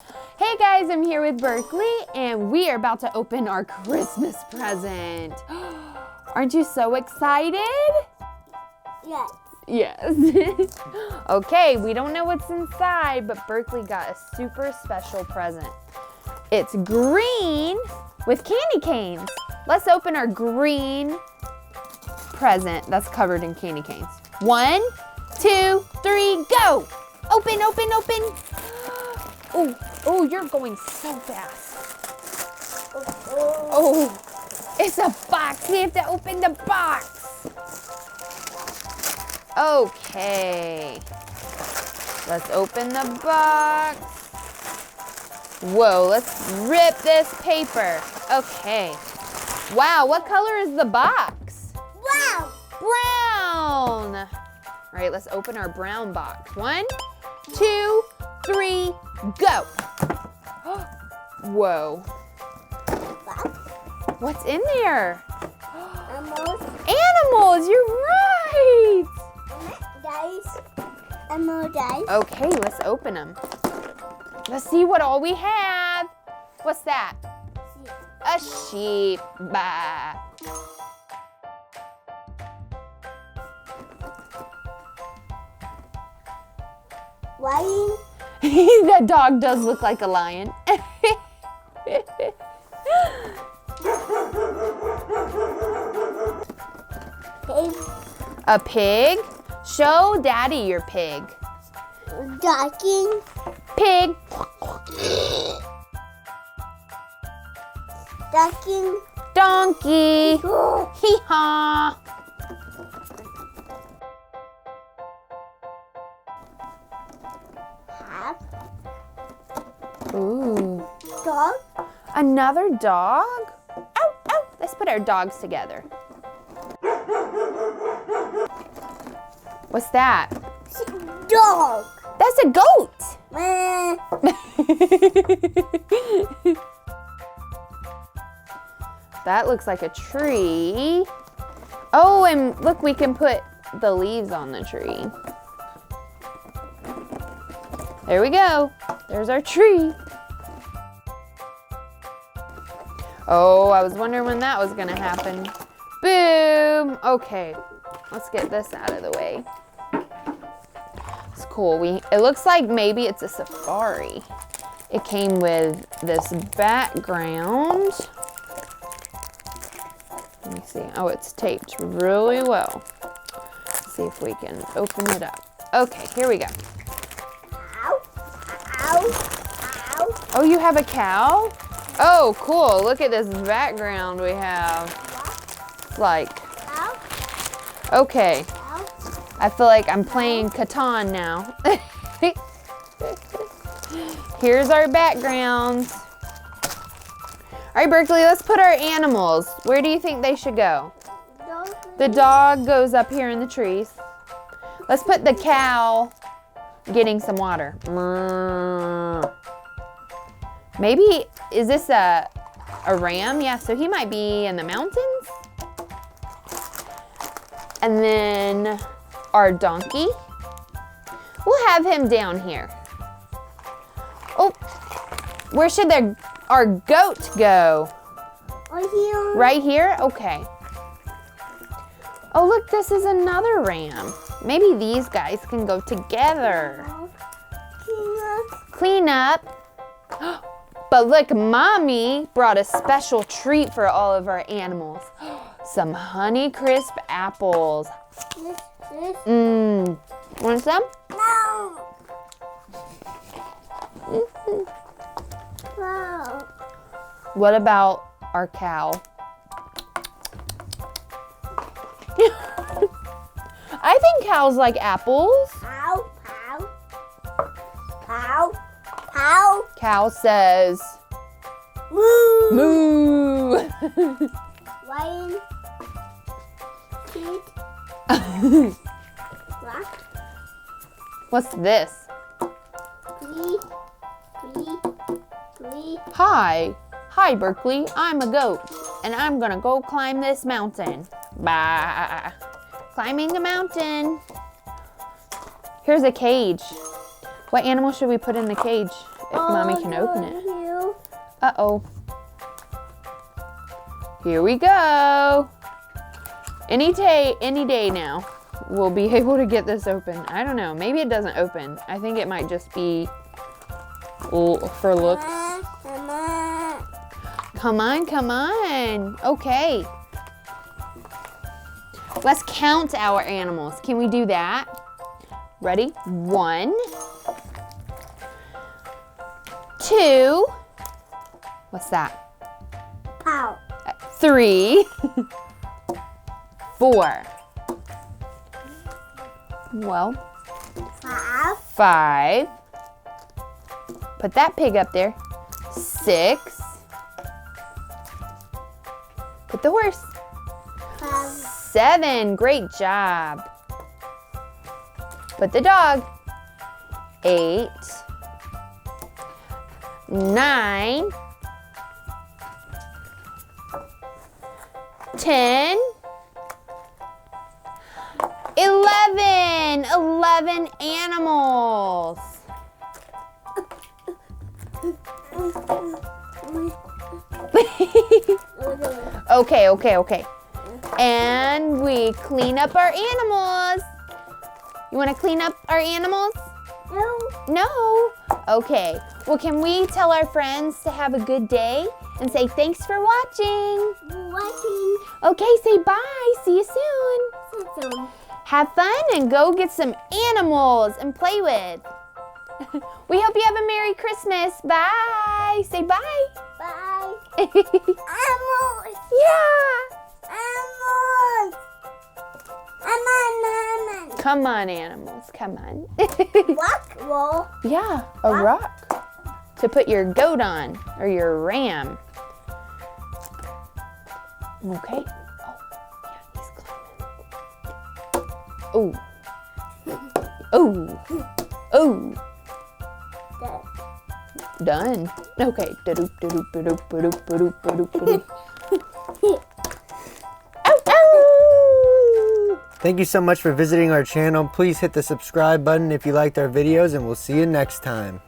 Hey guys, I'm here with Berkeley and we are about to open our Christmas present. Aren't you so excited? Yes. Yes. Okay, we don't know what's inside, but Berkeley got a super special present. It's green with candy canes. Let's open our green present that's covered in candy canes. 1, 2, 3, go! Open, open, open. Oh, you're going so fast. Oh, it's a box. We have to open the box. Okay. Let's open the box. Whoa, let's rip this paper. Okay. Wow, what color is the box? Wow. Brown. All right, let's open our brown box. 1, 2, 3, go. Whoa. What's in there? Animals. Animals, you're right. Guys. Animal guys. Okay, let's open them. Let's see what all we have. What's that? A sheep. Bah. Lion. That dog does look like a lion. Pig. A pig? Show Daddy your pig. Ducking. Pig. Ducking. Donkey. Hee-haw. Have. Ooh. Dog. Another dog? Ow, ow. Let's put our dogs together. What's that? Dog. That's a goat. Meh. That looks like a tree. Oh, and look, we can put the leaves on the tree. There we go. There's our tree. Oh, I was wondering when that was gonna happen. Boom. Okay, let's get this out of the way. It's cool. It looks like maybe it's a safari. It came with this background. Let me see. Oh, it's taped really well. Let's see if we can open it up. Okay, here we go. Ow. Ow. Ow. Oh, you have a cow? Oh, cool. Look at this background we have. Like, Ow. okay. Ow. I feel like I'm playing Catan now. Here's our backgrounds. All right, Berkeley, let's put our animals. Where do you think they should go? Dog. The dog goes up here in the trees. Let's put the cow getting some water. Maybe, is this a ram? Yeah, so he might be in the mountains. And then our donkey. We'll have him down here. Oh, where should our goat go? Right here. Right here? Okay. Oh, look, this is another ram. Maybe these guys can go together. Clean up. But look, Mommy brought a special treat for all of our animals. Some Honey Crisp apples. This. Want some? No. Wow. What about our cow? I think cows like apples. Pow. Pow. Pow. Pow. Cow says, Moo. moo. Lion. Pig. Rock. What's this? Tree. Tree. Tree. Hi, Berkeley. I'm a goat, and I'm gonna go climb this mountain. Bah. Climbing the mountain. Here's a cage. What animal should we put in the cage? if Mommy can open it. You. Uh-oh. Here we go. Any day now, we'll be able to get this open. I don't know. Maybe it doesn't open. I think it might just be for looks. Come on, come on. Okay. Let's count our animals. Can we do that? Ready? 1, 2. What's that? Pow. 3, 4. Well, 5. Put that pig up there. 6. Put the horse. 7. Great job. Put the dog. 8. 9. 10. 11. 11 animals. Okay. And we clean up our animals. You want to clean up our animals? No. No? Okay. Well, can we tell our friends to have a good day and say thanks for watching? Watching. Okay, say bye. See you soon. Have fun and go get some animals and play with. We hope you have a Merry Christmas. Bye. Say bye. Bye. Animals. Yeah. Animals. Come on, animals. Come on. Rock roll. Yeah, a rock to put your goat on or your ram. Okay. Oh, yeah, he's climbing. Oh. Oh. Done. Okay. Ow, ow. Thank you so much for visiting our channel. Please hit the subscribe button if you liked our videos, and we'll see you next time.